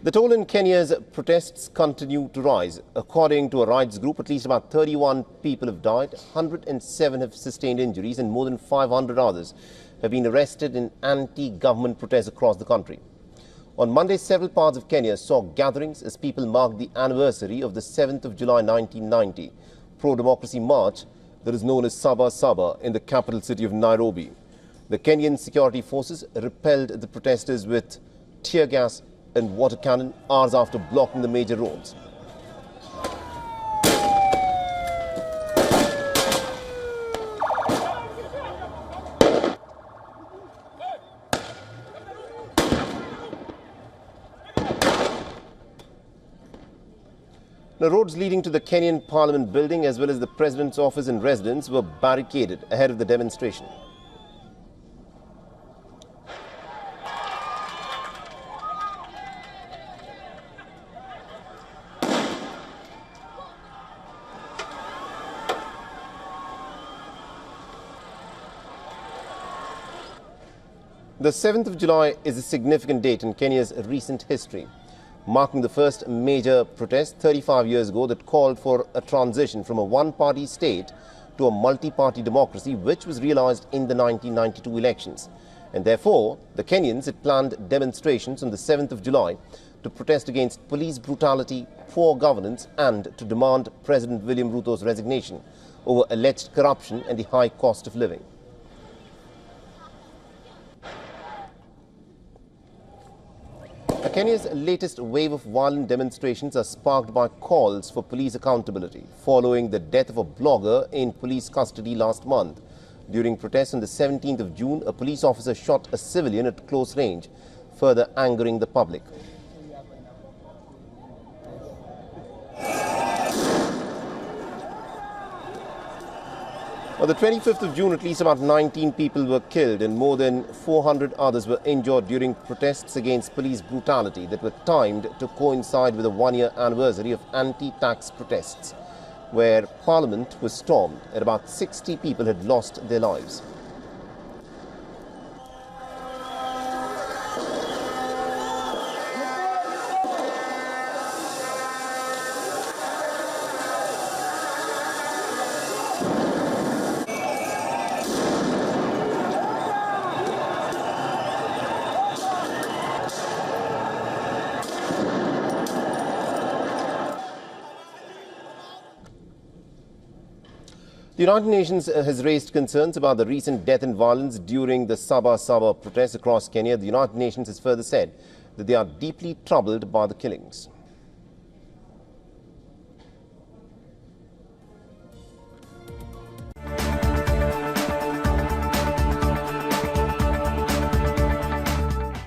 The toll in Kenya's protests continue to rise. According to a rights group, at least about 31 people have died, 107 have sustained injuries, and more than 500 others have been arrested in anti-government protests across the country. On Monday, several parts of Kenya saw gatherings as people marked the anniversary of the 7th of July 1990 pro-democracy march that is known as Saba Saba in the capital city of Nairobi. The Kenyan security forces repelled the protesters with tear gas and water cannon hours after blocking the major roads. The roads leading to the Kenyan Parliament building as well as the President's office and residence were barricaded ahead of the demonstration. The 7th of July is a significant date in Kenya's recent history, marking the first major protest 35 years ago that called for a transition from a one-party state to a multi-party democracy, which was realized in the 1992 elections. And therefore, the Kenyans had planned demonstrations on the 7th of July to protest against police brutality, poor governance, and to demand President William Ruto's resignation over alleged corruption and the high cost of living. Kenya's latest wave of violent demonstrations are sparked by calls for police accountability following the death of a blogger in police custody last month. During protests on the 17th of June, a police officer shot a civilian at close range, further angering the public. On the 25th of June, at least about 19 people were killed and more than 400 others were injured during protests against police brutality that were timed to coincide with the one-year anniversary of anti-tax protests, where Parliament was stormed and about 60 people had lost their lives. The United Nations has raised concerns about the recent death and violence during the Saba Saba protests across Kenya. The United Nations has further said that they are deeply troubled by the killings.